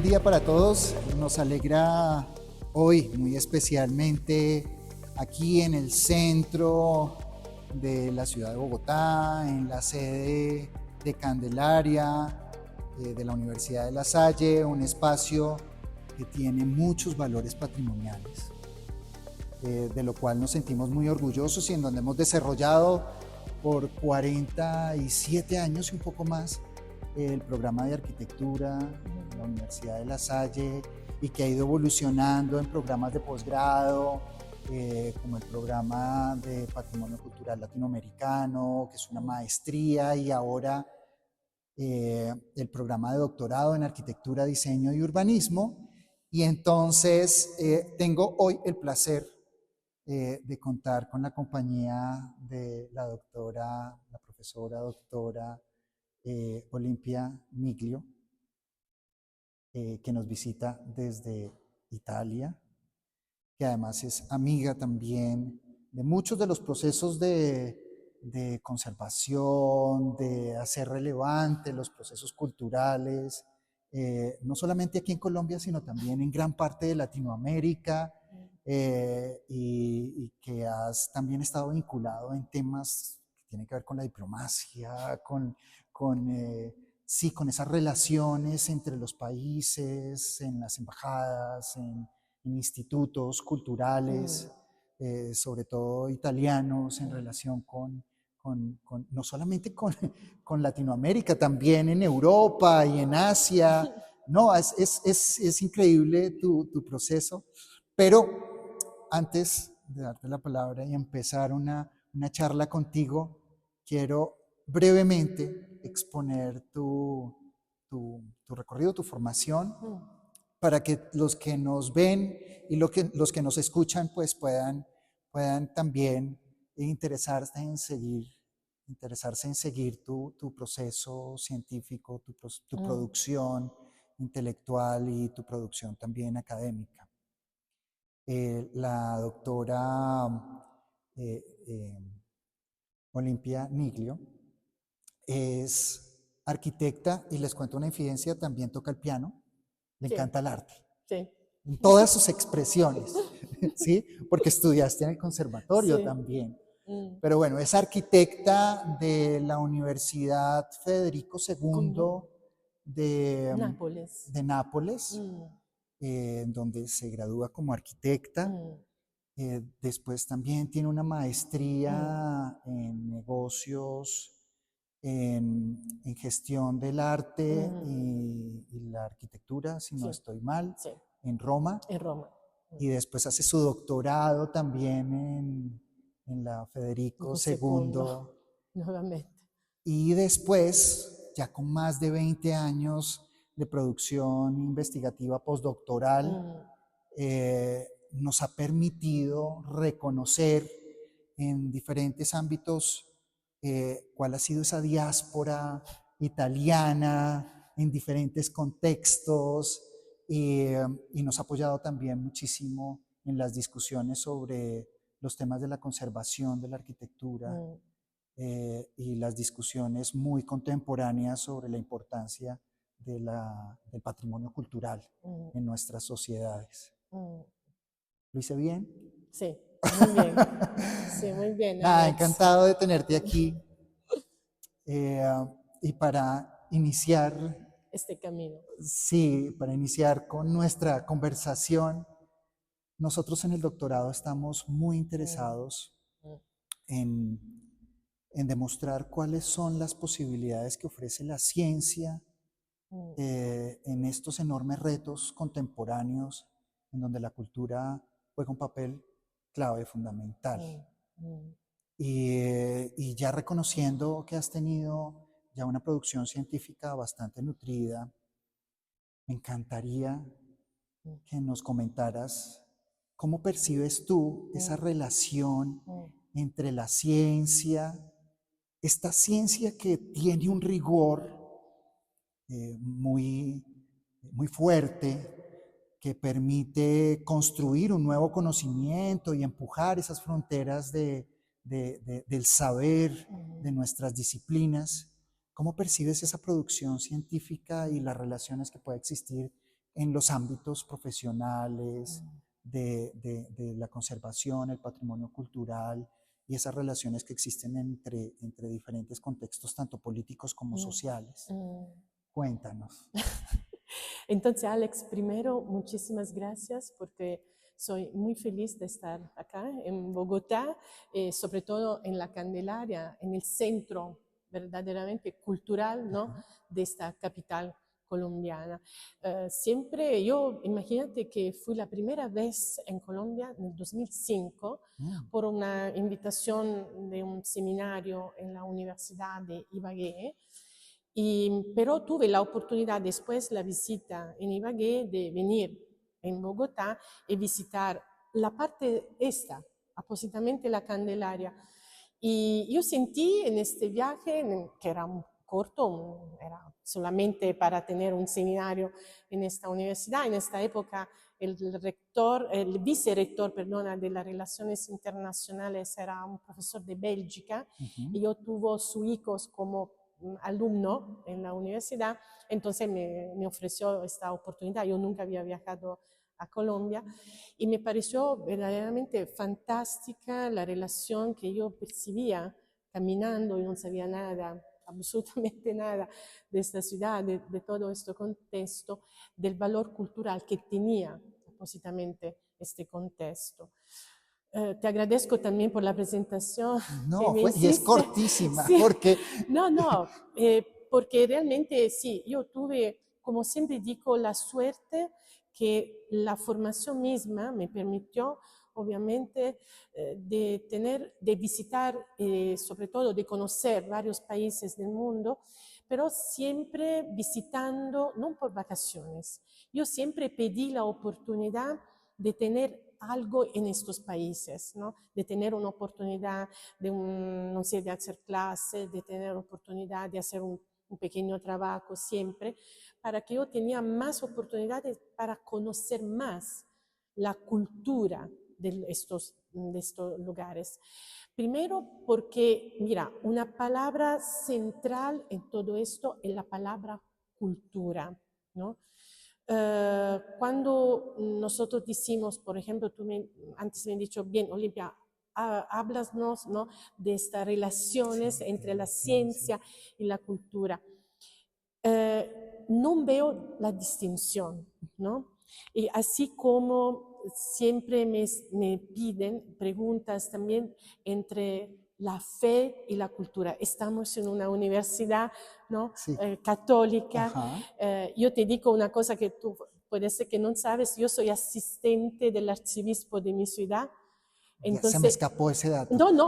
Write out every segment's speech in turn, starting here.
día para todos. Nos alegra hoy muy especialmente aquí en el centro de la ciudad de Bogotá, en la sede de Candelaria, de la Universidad de La Salle, un espacio que tiene muchos valores patrimoniales, de lo cual nos sentimos muy orgullosos y en donde hemos desarrollado por 47 años y un poco más el programa de arquitectura en la Universidad de La Salle y que ha ido evolucionando en programas de posgrado, como el programa de Patrimonio Cultural Latinoamericano, que es una maestría, y ahora el programa de doctorado en Arquitectura, Diseño y Urbanismo. Y entonces tengo hoy el placer de contar con la compañía de la doctora, la profesora doctora Olimpia Niglio, que nos visita desde Italia, que además es amiga también de muchos de los procesos de conservación, de hacer relevante los procesos culturales, no solamente aquí en Colombia, sino también en gran parte de Latinoamérica, y que has también estado vinculado en temas que tienen que ver con la diplomacia, sí, con esas relaciones entre los países, en las embajadas, en institutos culturales, sobre todo italianos, en relación no solamente con Latinoamérica, también en Europa y en Asia. No, es increíble tu proceso, pero antes de darte la palabra y empezar una charla contigo, quiero brevemente exponer tu recorrido, tu formación, para que los que nos ven y los que nos escuchan pues puedan también interesarse en seguir tu proceso científico, tu producción intelectual y tu producción también académica. La doctora eh, eh, Olimpia Niglio es arquitecta y les cuento una infidencia, también toca el piano, le encanta el arte. Sí. En todas sus expresiones, ¿sí? Porque estudiaste en el conservatorio también. Pero bueno, es arquitecta de la Universidad Federico II de Nápoles. Nápoles, donde se gradúa como arquitecta. Después también tiene una maestría en negocios, en gestión del arte y la arquitectura, si no estoy mal, en Roma. En Roma. Y después hace su doctorado también en la Federico II. Nuevamente. Y después, ya con más de 20 años de producción investigativa postdoctoral, nos ha permitido reconocer en diferentes ámbitos cuál ha sido esa diáspora italiana en diferentes contextos, y nos ha apoyado también muchísimo en las discusiones sobre los temas de la conservación de la arquitectura, y las discusiones muy contemporáneas sobre la importancia del patrimonio cultural en nuestras sociedades. ¿Lo hice bien? Sí, muy bien. Sí, muy bien, Nada, Alex. encantado de tenerte aquí. Y para iniciar este camino. Sí, para iniciar con nuestra conversación, nosotros en el doctorado estamos muy interesados en demostrar cuáles son las posibilidades que ofrece la ciencia en estos enormes retos contemporáneos en donde la cultura juega un papel clave, fundamental. Y ya reconociendo que has tenido ya una producción científica bastante nutrida, me encantaría que nos comentaras cómo percibes tú esa relación entre la ciencia, esta ciencia que tiene un rigor muy fuerte, que permite construir un nuevo conocimiento y empujar esas fronteras del saber de nuestras disciplinas. ¿Cómo percibes esa producción científica y las relaciones que puede existir en los ámbitos profesionales, de la conservación, el patrimonio cultural y esas relaciones que existen entre diferentes contextos, tanto políticos como sociales. Cuéntanos. Entonces, Alex, primero, muchísimas gracias porque soy muy feliz de estar acá en Bogotá, sobre todo en la Candelaria, en el centro verdaderamente cultural, ¿no?, de esta capital colombiana. Siempre, yo, imagínate que fui la primera vez en Colombia en el 2005 por una invitación de un seminario en la Universidad de Ibagué. Pero tuve la oportunidad después la visita en Ibagué de venir en Bogotá y visitar la parte esta, apósitamente la Candelaria. Y yo sentí en este viaje, que era un corto, era solamente para tener un seminario en esta universidad, en esta época el vicerrector, perdona, de las relaciones internacionales era un profesor de Bélgica y yo tuve sus hijos como alumno en la universidad, entonces me ofreció esta oportunidad. Yo nunca había viajado a Colombia y me pareció verdaderamente fantástica la relación que yo percibía caminando y no sabía nada, absolutamente nada de esta ciudad, de todo este contexto, del valor cultural que tenía apósitamente este contexto. Te agradezco también por la presentación que No, me y es hiciste. cortísima, Sí. porque... No, porque realmente sí, yo tuve, como siempre digo, la suerte que la formación misma me permitió, obviamente, de visitar, sobre todo de conocer varios países del mundo, pero siempre visitando, no por vacaciones. Yo siempre pedí la oportunidad de tener algo en estos países, ¿no? De tener una oportunidad de, no sé, de hacer clases, de tener oportunidad de hacer un pequeño trabajo siempre, para que yo tenía más oportunidades para conocer más la cultura de estos lugares. Primero porque, mira, una palabra central en todo esto es la palabra cultura, ¿no? Cuando nosotros decimos, por ejemplo, antes me has dicho, bien, Olimpia, háblanos, ¿no?, de estas relaciones entre la ciencia y la cultura. No veo la distinción, ¿no? Y así como siempre me piden preguntas también entre la fe y la cultura. Estamos en una universidad, ¿no?, católica. Yo te digo una cosa que tú puede ser que no sabes, yo soy asistente del arzobispo de mi ciudad. Entonces, se me escapó ese dato. No,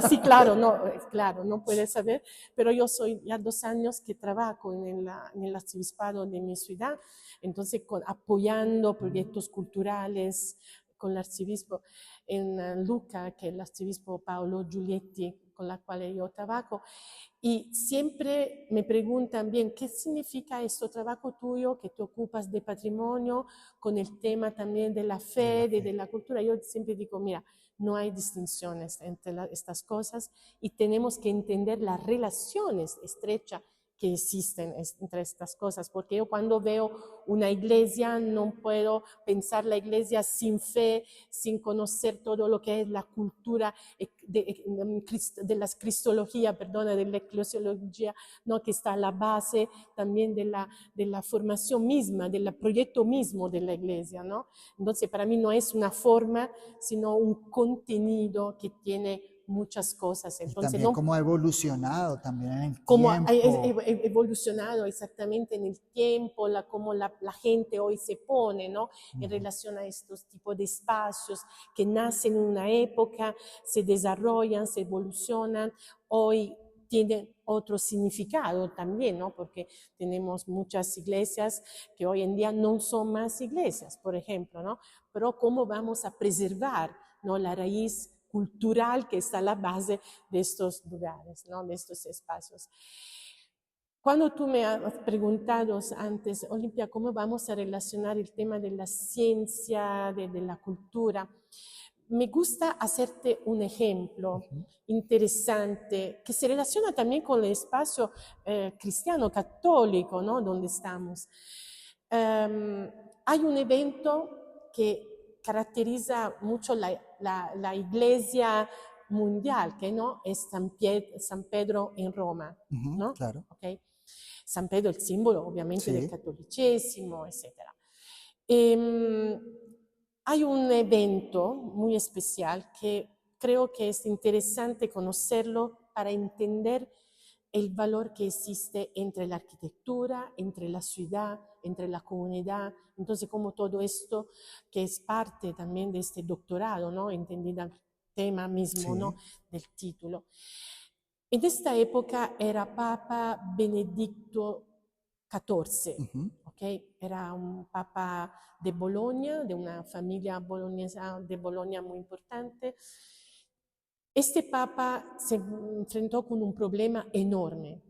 sí, claro, no puedes saber, pero yo soy ya 2 años que trabajo en el arzobispado de mi ciudad, entonces apoyando proyectos culturales con el arzobispo en Luca, que es el arzobispo Paolo Giulietti, con la cual yo trabajo. Y siempre me preguntan bien, ¿qué significa este trabajo tuyo que te ocupas de patrimonio con el tema también de la fe, de la cultura? Yo siempre digo, mira, no hay distinciones entre estas cosas y tenemos que entender las relaciones estrechas que existen entre estas cosas, porque yo cuando veo una iglesia no puedo pensar la iglesia sin fe, sin conocer todo lo que es la cultura de la cristología, perdona, de la eclesiología, ¿no?, que está a la base también de la formación misma, del proyecto mismo de la iglesia, ¿no? Entonces para mí no es una forma, sino un contenido que tiene muchas cosas. Entonces, y también cómo ha evolucionado también en el cómo tiempo. Ha evolucionado exactamente en el tiempo, cómo la gente hoy se pone, ¿no?, en relación a estos tipos de espacios que nacen en una época, se desarrollan, se evolucionan, hoy tienen otro significado también, ¿no?, porque tenemos muchas iglesias que hoy en día no son más iglesias, por ejemplo, ¿no? Pero cómo vamos a preservar, ¿no?, la raíz cultural que está a la base de estos lugares, ¿no?, de estos espacios. Cuando tú me has preguntado antes, Olimpia, ¿cómo vamos a relacionar el tema de la ciencia, de la cultura? Me gusta hacerte un ejemplo interesante que se relaciona también con el espacio cristiano católico, ¿no?, donde estamos. hay un evento que caracteriza mucho la iglesia mundial, que no es San Pedro en Roma, ¿no? Claro. ¿Okay? San Pedro, el símbolo obviamente del Sí. catolicismo, etc. Hay un evento muy especial que creo que es interesante conocerlo para entender el valor que existe entre la arquitectura, entre la ciudad, entre la comunidad. Entonces, como todo esto que es parte también de este doctorado, ¿no? Entendida el tema mismo, Sí. ¿no? Del título. En esta época era Papa Benedicto XIV, ¿okay? Era un papa de Bolonia, de una familia boloñesa de Bolonia muy importante. Este papa se enfrentó con un problema enorme,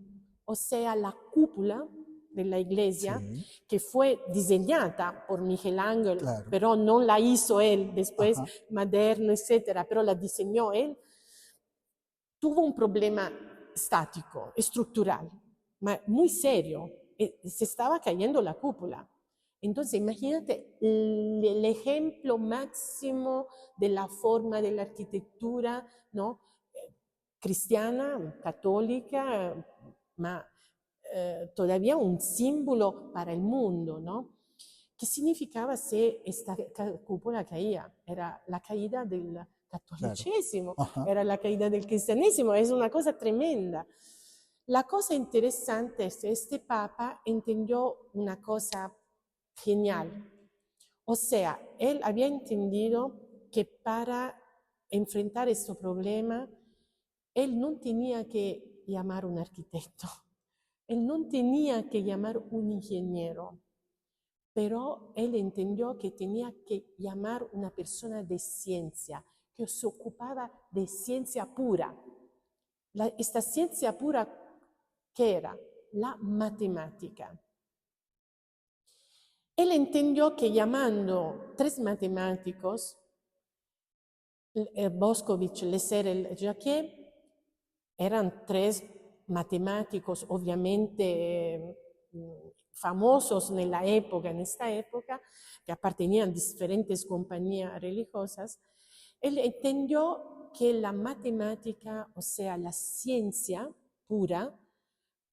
o sea, la cúpula de la iglesia, Sí. que fue diseñada por Miguel Ángel, Claro. pero no la hizo él después, Ajá. moderno, etcétera, pero la diseñó él, tuvo un problema estático, estructural, muy serio. Se estaba cayendo la cúpula. Entonces, imagínate el ejemplo máximo de la forma de la arquitectura, ¿no? Cristiana, católica, ma todavía un símbolo para el mundo, ¿no? ¿Qué significaba si esta cúpula caía? Era la caída del catolicismo, Claro. era la caída del cristianismo, es una cosa tremenda. La cosa interesante es que este papa entendió una cosa genial. O sea, él había entendido que para enfrentar este problema, él no tenía que llamar un arquitecto, él no tenía que llamar un ingeniero, pero él entendió que tenía que llamar una persona de ciencia, que se ocupaba de ciencia pura. Esta ciencia pura, ¿qué era? La matemática. Él entendió que llamando 3 matemáticos, Boscovich, Lecerel, Jacquier, eran 3 matemáticos ovviamente famosos en esta época, que appartenían a diferentes compañías religiosas. Él entendió que la matemática, o sea, la ciencia pura,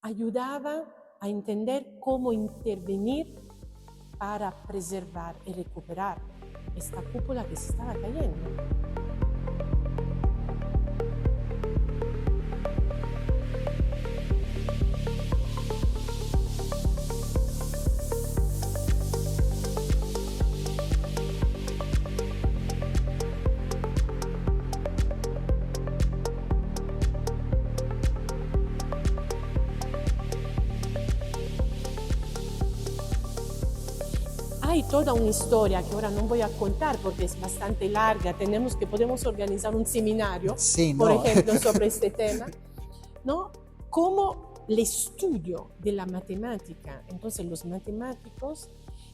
ayudaba a entender cómo intervenir para preservar y recuperar esta cúpula que se estaba cayendo. Hay toda una historia que ahora no voy a contar porque es bastante larga. Podemos organizar un seminario, Sí, por no. ejemplo, sobre este tema, ¿no? Cómo el estudio de la matemática. Entonces, los matemáticos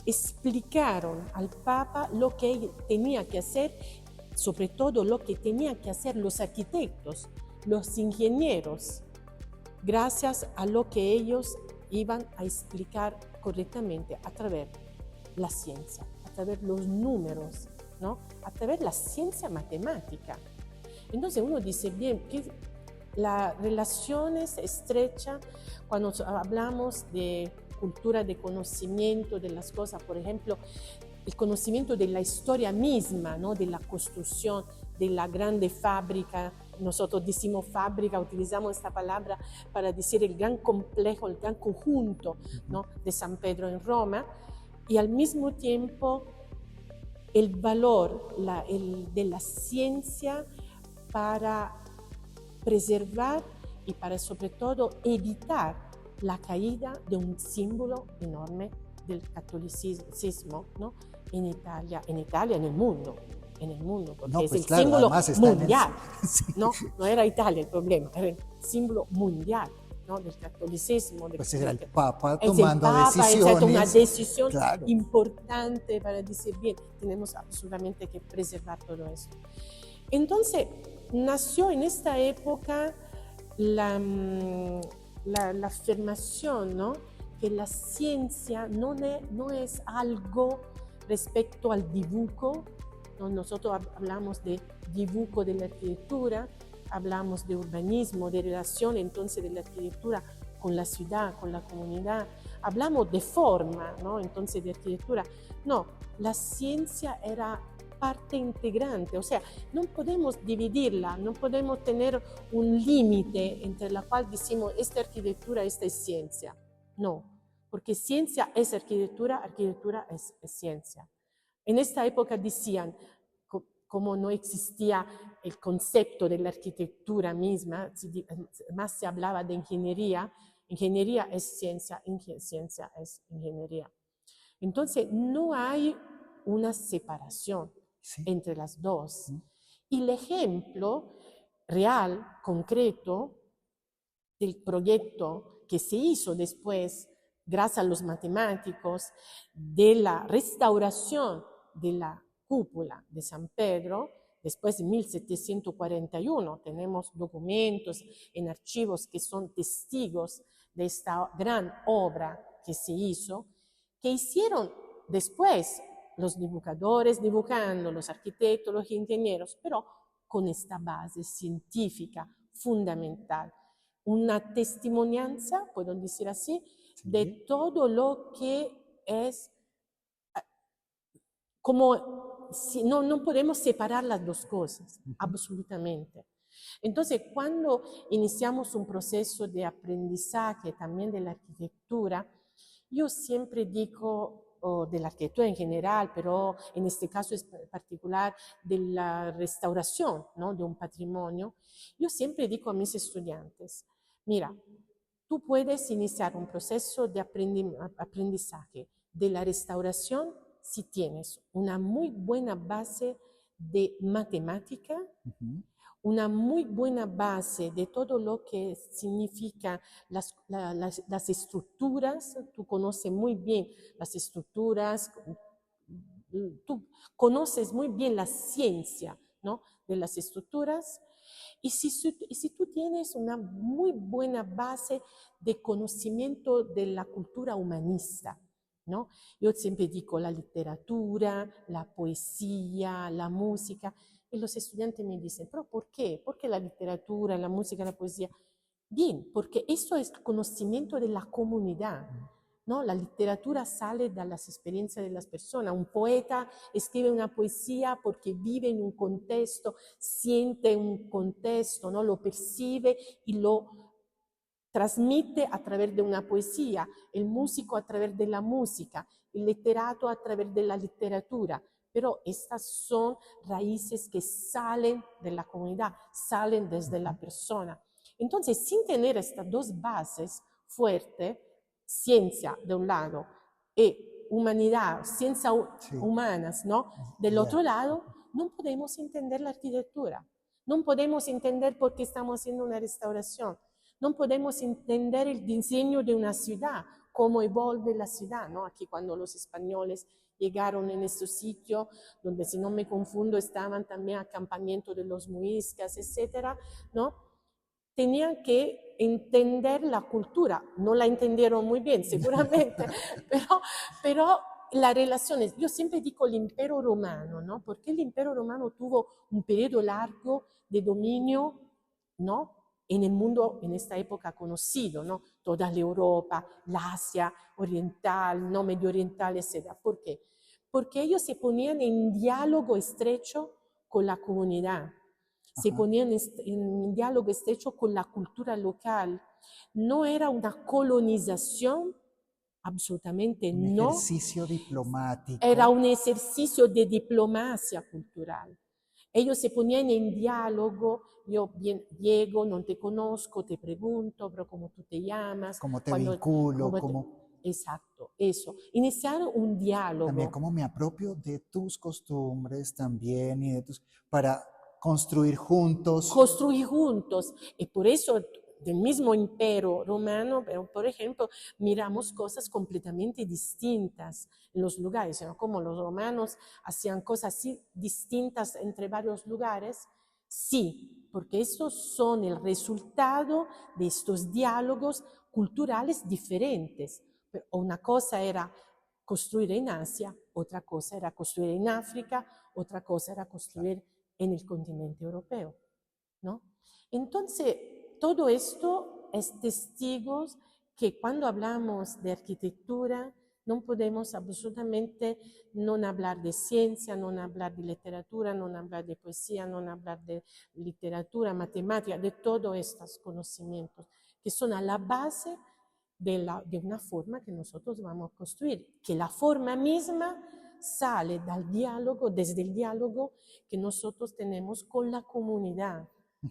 explicaron al Papa lo que él tenía que hacer, sobre todo lo que tenían que hacer los arquitectos, los ingenieros, gracias a lo que ellos iban a explicar correctamente a través de la ciencia, a través de los números, ¿no? A través de la ciencia matemática. Entonces uno dice, bien, que la relación es estrecha cuando hablamos de cultura de conocimiento de las cosas, por ejemplo, el conocimiento de la historia misma, ¿no? De la construcción de la grande fábrica. Nosotros decimos fábrica, utilizamos esta palabra para decir el gran complejo, el gran conjunto, ¿no? De San Pedro en Roma. Y al mismo tiempo el valor de la ciencia para preservar y para sobre todo evitar la caída de un símbolo enorme del catolicismo, ¿no? En Italia, en el mundo, porque No, es pues el claro, símbolo además está mundial, sí. no era Italia el problema, era el símbolo mundial, ¿no? Del catolicismo. Pues era el Papa Es el tomando Papa, decisiones. es una decisión claro. importante para decir, bien, tenemos absolutamente que preservar todo eso. Entonces, nació en esta época la afirmación, ¿no? que la ciencia no es algo respecto al dibujo, ¿no? Nosotros hablamos de dibujo de la arquitectura, hablamos de urbanismo, de relación entonces de la arquitectura con la ciudad, con la comunidad, hablamos de forma, ¿no? Entonces de arquitectura. No, la ciencia era parte integrante, o sea, no podemos dividirla, no podemos tener un límite entre la cual decimos esta arquitectura, esta es ciencia. No, porque ciencia es arquitectura, arquitectura es ciencia. En esta época decían, como no existía el concepto de la arquitectura misma, más se hablaba de ingeniería, ingeniería es ciencia, ciencia es ingeniería. Entonces, no hay una separación entre las dos. Y el ejemplo real, concreto, del proyecto que se hizo después, gracias a los matemáticos, de la restauración de la cúpula de San Pedro, después de 1741, tenemos documentos en archivos que son testigos de esta gran obra que se hizo, que hicieron después los dibujadores dibujando, los arquitectos, los ingenieros, pero con esta base científica fundamental. Una testimonianza, puedo decir así, de todo lo que es como si no podemos separar las dos cosas, absolutamente. Entonces, cuando iniciamos un proceso de aprendizaje también de la arquitectura, yo siempre digo, de la arquitectura en general, pero en este caso es particular de la restauración, ¿no? De un patrimonio, yo siempre digo a mis estudiantes, mira, tú puedes iniciar un proceso de aprendizaje de la restauración si tienes una muy buena base de matemática, una muy buena base de todo lo que significa las estructuras. Tú conoces muy bien las estructuras, tú conoces muy bien la ciencia, ¿no? De las estructuras. Y si tú tienes una muy buena base de conocimiento de la cultura humanista, ¿no? Yo siempre digo la literatura, la poesía, la música, y los estudiantes me dicen, ¿pero por qué? ¿Por qué la literatura, la música, la poesía? Bien, porque eso es conocimiento de la comunidad, ¿no? La literatura sale de las experiencias de las personas. Un poeta escribe una poesía porque vive en un contexto, siente un contexto, ¿no? Lo percibe y lo transmite a través de una poesía, el músico a través de la música, el literato a través de la literatura. Pero estas son raíces que salen de la comunidad, salen desde la persona. Entonces, sin tener estas dos bases fuertes, ciencia de un lado y humanidad, ciencias humanas, ¿no? Del otro lado, no podemos entender la arquitectura, no podemos entender por qué estamos haciendo una restauración, no podemos entender el diseño de una ciudad, cómo evolve la ciudad, ¿no? Aquí cuando los españoles llegaron en este sitio, donde si no me confundo estaban también acampamientos de los muiscas, etcétera, ¿no? Tenían que entender la cultura, no la entendieron muy bien seguramente, pero las relaciones, yo siempre digo el Imperio Romano, ¿no? Porque el Imperio Romano tuvo un periodo largo de dominio, ¿no? En el mundo en esta época conocido, ¿no? Toda la Europa, la Asia oriental, no Medio Oriental, etc. ¿Por qué? Porque ellos se ponían en diálogo estrecho con la comunidad, se ponían en diálogo estrecho con la cultura local. No era una colonización, absolutamente no. Un ejercicio diplomático. Era un ejercicio de diplomacia cultural. Ellos se ponían en diálogo, yo llego, no te conozco, te pregunto, pero ¿cómo tú te llamas? ¿Cómo te vinculo? Exacto, eso. Iniciaron un diálogo. También cómo me apropio de tus costumbres también y de tus... para construir juntos. Construir juntos. Y por eso del mismo imperio romano, pero por ejemplo, miramos cosas completamente distintas en los lugares, ¿no? Como los romanos hacían cosas así distintas entre varios lugares. Sí, porque estos son el resultado de estos diálogos culturales diferentes. Una cosa era construir en Asia, otra cosa era construir en África, otra cosa era construir en el continente europeo, ¿no? Entonces, todo esto es testigos que cuando hablamos de arquitectura non podemos assolutamente non hablar de ciencia, non hablar de literatura, non hablar de poesía, non hablar de literatura, matemática, de todos estos conocimientos que son a la base de una forma que nosotros vamos a construir, que la forma misma sale del diálogo, desde el diálogo que nosotros tenemos con la comunidad,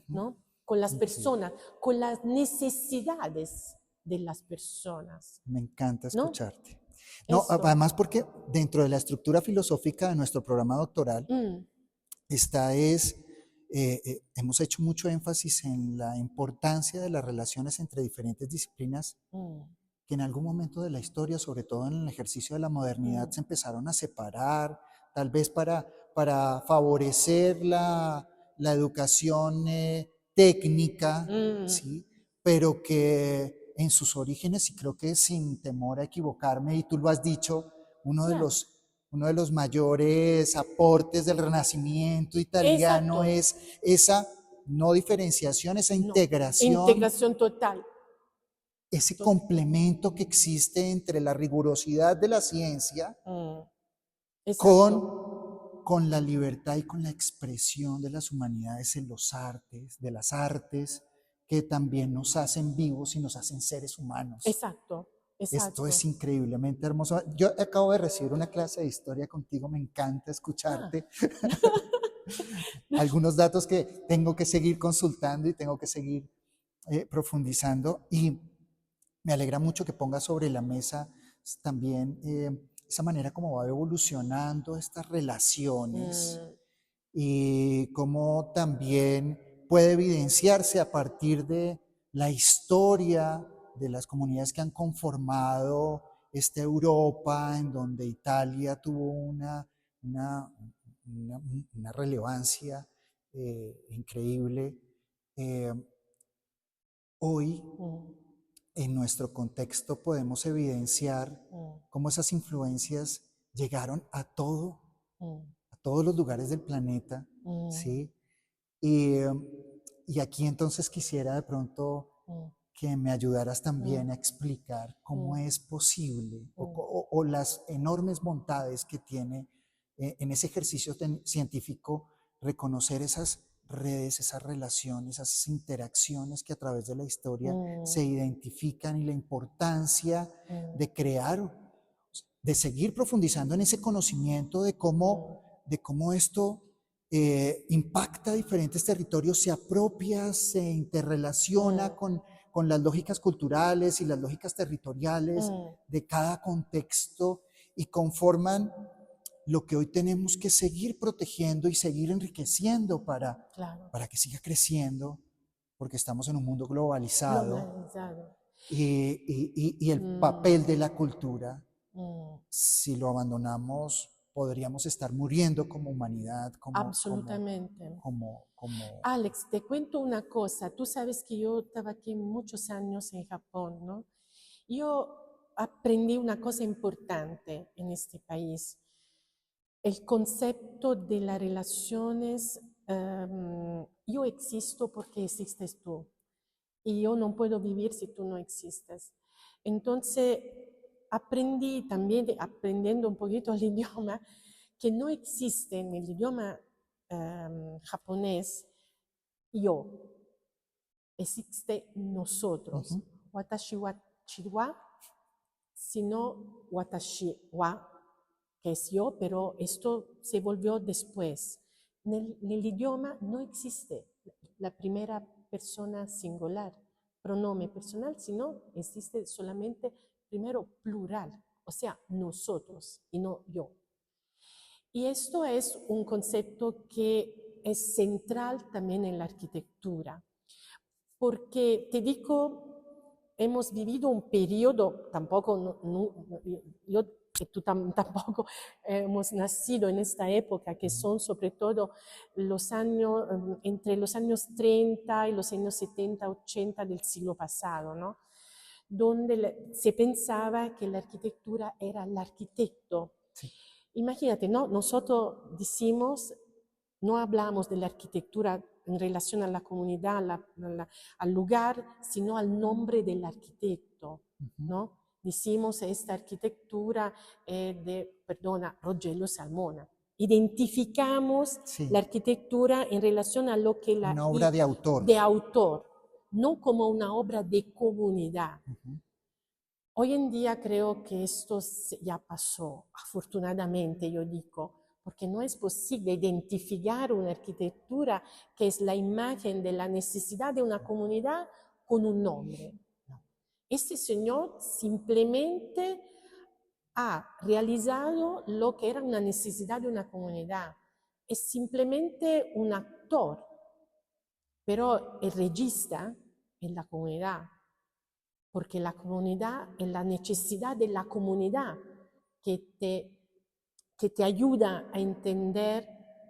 ¿no? Con las personas, con las necesidades de las personas. Me encanta ¿No? escucharte. No, Eso. además porque dentro de la estructura filosófica de nuestro programa doctoral, hemos hecho mucho énfasis en la importancia de las relaciones entre diferentes disciplinas que en algún momento de la historia, sobre todo en el ejercicio de la modernidad, se empezaron a separar, tal vez para favorecer la educación técnica, ¿sí? Pero que en sus orígenes, y creo que sin temor a equivocarme, y tú lo has dicho, uno de los mayores aportes del Renacimiento italiano es esa no diferenciación, esa integración. Integración total. Ese complemento que existe entre la rigurosidad de la ciencia con la libertad y con la expresión de las humanidades en los artes, de las artes que también nos hacen vivos y nos hacen seres humanos. Exacto. Esto es increíblemente hermoso. Yo acabo de recibir una clase de historia contigo, me encanta escucharte. Algunos datos que tengo que seguir consultando y tengo que seguir profundizando, y me alegra mucho que pongas sobre la mesa también esa manera como va evolucionando estas relaciones y cómo también puede evidenciarse a partir de la historia de las comunidades que han conformado esta Europa, en donde Italia tuvo una relevancia increíble. Hoy, en nuestro contexto, podemos evidenciar cómo esas influencias llegaron a todos los lugares del planeta, ¿sí? Y aquí entonces quisiera de pronto que me ayudaras también a explicar cómo es posible o las enormes bondades que tiene en ese ejercicio científico reconocer esas redes, esas relaciones, esas interacciones que a través de la historia se identifican, y la importancia de crear, de seguir profundizando en ese conocimiento de cómo esto impacta diferentes territorios, se apropia, se interrelaciona con las lógicas culturales y las lógicas territoriales de cada contexto, y conforman lo que hoy tenemos que seguir protegiendo y seguir enriqueciendo para que siga creciendo, porque estamos en un mundo globalizado. Y el papel de la cultura, si lo abandonamos, podríamos estar muriendo como humanidad. Absolutamente. Alex, te cuento una cosa. Tú sabes que yo estaba aquí muchos años en Japón, ¿no? Yo aprendí una cosa importante en este país. El concepto de las relaciones, yo existo porque existes tú, y yo no puedo vivir si tú no existes. Entonces, aprendí también, aprendiendo un poquito el idioma, que no existe en el idioma japonés yo, existe nosotros. Watashi wa chiwa, sino watashi wa, que es yo, pero esto se volvió después. En el idioma no existe la primera persona singular, pronombre personal, sino existe solamente primero plural, o sea, nosotros y no yo. Y esto es un concepto que es central también en la arquitectura, porque te digo, hemos vivido un periodo, tampoco, yo que tú tampoco hemos nacido en esta época, que son sobre todo los años, entre los años 30 y los años 70, 80 del siglo pasado, ¿no? donde se pensaba que la arquitectura era el arquitecto. Sí. Imagínate, ¿no? Nosotros decimos, no hablamos de la arquitectura en relación a la comunidad, al lugar, sino al nombre del arquitecto, ¿no? Decimos esta arquitectura Rogelio Salmona. Identificamos la arquitectura en relación a lo que una obra de autor. De autor, no como una obra de comunidad. Hoy en día creo que esto ya pasó, afortunadamente yo digo, porque no es posible identificar una arquitectura que es la imagen de la necesidad de una comunidad con un nombre. No. Este señor simplemente ha realizado lo que era una necesidad de una comunidad. Es simplemente un actor, pero el regista es la comunidad, porque la comunidad es la necesidad de la comunidad que te ayuda a entender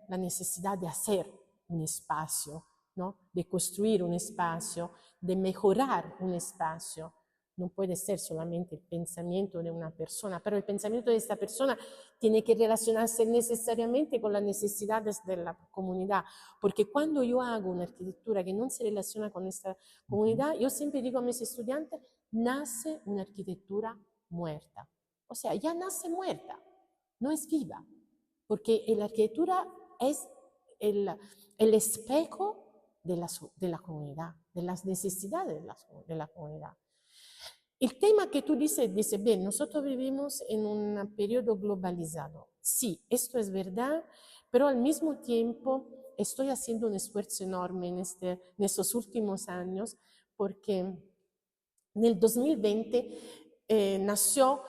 la necesidad de hacer un espacio, ¿no? De construir un espacio, de mejorar un espacio. No puede ser solamente el pensamiento de una persona, pero el pensamiento de esta persona tiene que relacionarse necesariamente con las necesidades de la comunidad, porque cuando yo hago una arquitectura que no se relaciona con esta comunidad, yo siempre digo a mis estudiantes, nace una arquitectura muerta. O sea, ya nace muerta, no es viva, porque la arquitectura es el espejo de la comunidad, de las necesidades de la comunidad. El tema que tú dices, bien, nosotros vivimos en un periodo globalizado. Sí, esto es verdad, pero al mismo tiempo estoy haciendo un esfuerzo enorme en estos últimos años, porque en el 2020 nació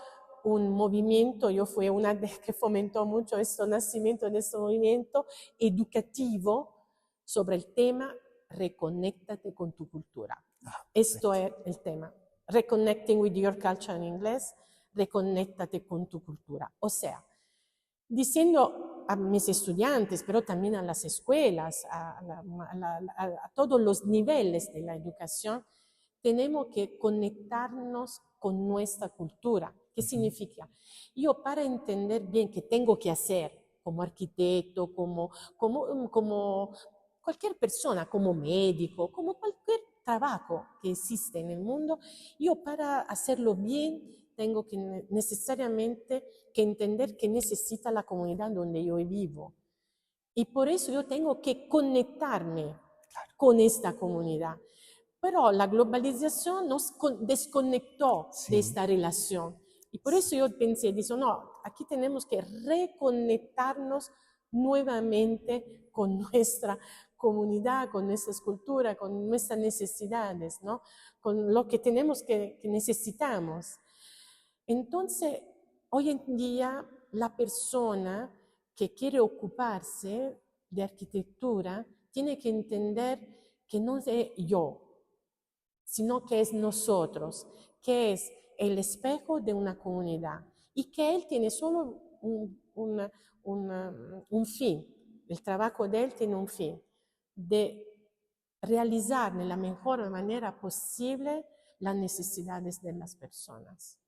un movimiento, yo fui una de que fomentó mucho este nacimiento de este movimiento educativo sobre el tema reconéctate con tu cultura. Esto es el tema. Reconnecting with your culture en inglés, reconéctate con tu cultura. O sea, diciendo a mis estudiantes, pero también a las escuelas, a todos los niveles de la educación, tenemos que conectarnos con nuestra cultura. ¿Qué significa? Yo para entender bien qué tengo que hacer como arquitecto, como cualquier persona, como médico, como cualquier trabajo que existe en el mundo, yo para hacerlo bien tengo que necesariamente que entender que necesita la comunidad donde yo vivo. Y por eso yo tengo que conectarme con esta comunidad. Pero la globalización nos desconectó de esta relación. Y por eso yo pensé, no, aquí tenemos que reconectarnos nuevamente con nuestra comunidad, con nuestra cultura, con nuestras necesidades, ¿no? Con lo que tenemos que necesitamos. Entonces, hoy en día, la persona que quiere ocuparse de arquitectura tiene que entender que no es yo, sino que es nosotros, que es el espejo de una comunidad y que él tiene solo un fin, el trabajo de él tiene un fin, de realizar de la mejor manera posible las necesidades de las personas.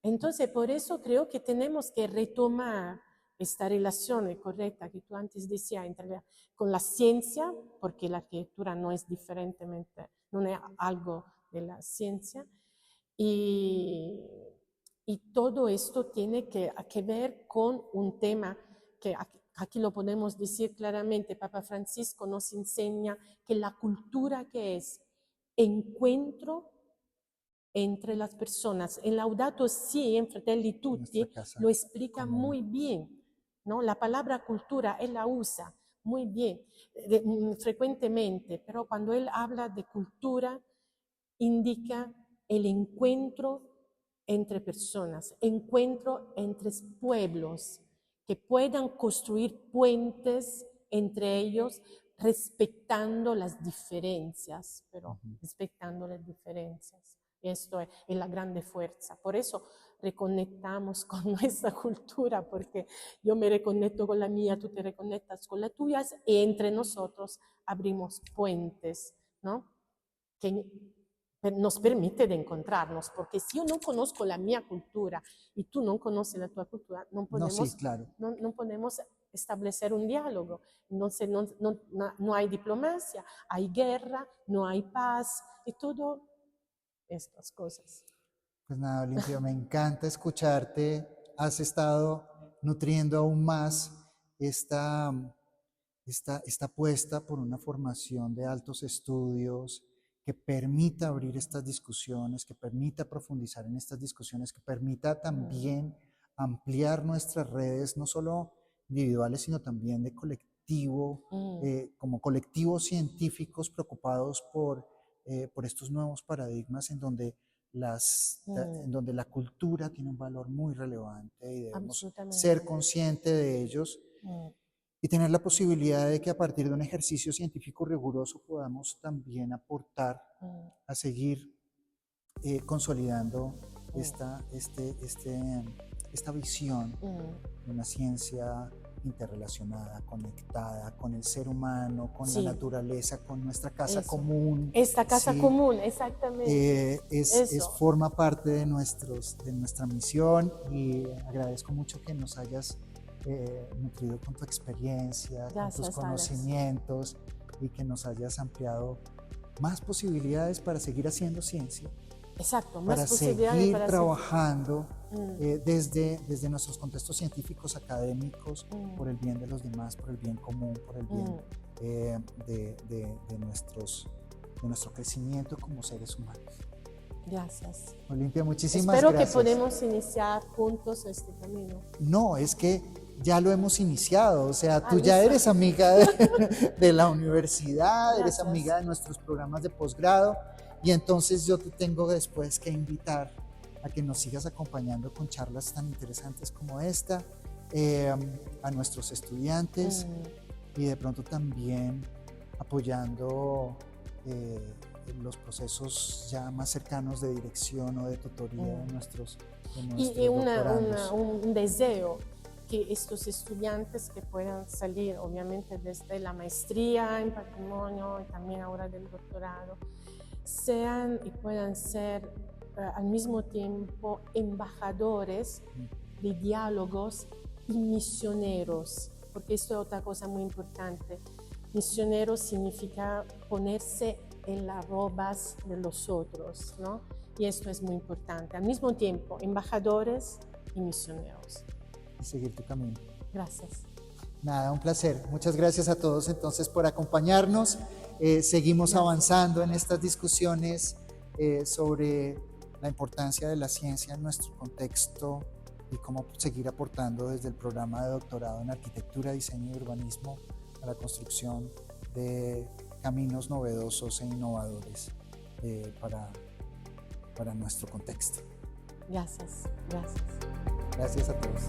Entonces, por eso creo que tenemos que retomar esta relación correcta que tú antes decías con la ciencia, porque la arquitectura no es diferentemente, no es algo de la ciencia, y todo esto tiene que ver con un tema que aquí lo podemos decir claramente. Papa Francisco nos enseña que la cultura que es encuentro entre las personas. En Laudato Si, en Fratelli Tutti, lo explica muy bien, ¿no? La palabra cultura, él la usa muy bien, frecuentemente, pero cuando él habla de cultura, indica el encuentro entre personas, encuentro entre pueblos, que puedan construir puentes entre ellos, respetando las diferencias, pero respetando las diferencias. Esto es la grande fuerza. Por eso reconectamos con nuestra cultura, porque yo me reconecto con la mía, tú te reconectas con la tuya, y entre nosotros abrimos puentes, ¿no? Que nos permite de encontrarnos, porque si yo no conozco la mia cultura y tú no conoces la tua cultura, No, podemos, sí, claro. no podemos establecer un diálogo. Entonces no hay diplomacia, hay guerra, no hay paz y todo estas cosas. Pues nada, Olimpia, me encanta escucharte. Has estado nutriendo aún más esta, esta apuesta por una formación de altos estudios que permita abrir estas discusiones, que permita profundizar en estas discusiones, que permita también ampliar nuestras redes, no solo individuales, sino también de colectivo, como colectivos científicos preocupados por estos nuevos paradigmas en donde en donde la cultura tiene un valor muy relevante y debemos ser conscientes de ellos y tener la posibilidad de que a partir de un ejercicio científico riguroso podamos también aportar a seguir consolidando esta visión de una ciencia interrelacionada, conectada con el ser humano, con la naturaleza, con nuestra casa común. Esta casa común, exactamente. Forma parte de nuestra misión y agradezco mucho que nos hayas nutrido con tu experiencia, con tus conocimientos, Alex, y que nos hayas ampliado más posibilidades para seguir haciendo ciencia. Exacto, para seguir trabajando desde nuestros contextos científicos académicos por el bien de los demás, por el bien común, por el bien de nuestro crecimiento como seres humanos. Gracias. Olimpia, muchísimas gracias. Espero que podamos iniciar juntos este camino. No, es que ya lo hemos iniciado, o sea, tú ya eres amiga de la universidad, eres amiga de nuestros programas de posgrado. Y entonces yo te tengo después que invitar a que nos sigas acompañando con charlas tan interesantes como esta, a nuestros estudiantes y de pronto también apoyando los procesos ya más cercanos de dirección o de tutoría de nuestros doctorandos. Un deseo que estos estudiantes que puedan salir obviamente desde la maestría en patrimonio y también ahora del doctorado, sean y puedan ser al mismo tiempo embajadores de diálogos y misioneros, porque esto es otra cosa muy importante. Misionero significa ponerse en las robas de los otros, ¿no? Y esto es muy importante. Al mismo tiempo, embajadores y misioneros. Y seguir tu camino. Gracias. Nada, un placer. Muchas gracias a todos entonces por acompañarnos. Seguimos avanzando en estas discusiones sobre la importancia de la ciencia en nuestro contexto y cómo seguir aportando desde el programa de doctorado en arquitectura, diseño y urbanismo a la construcción de caminos novedosos e innovadores para nuestro contexto. Gracias, gracias. Gracias a todos.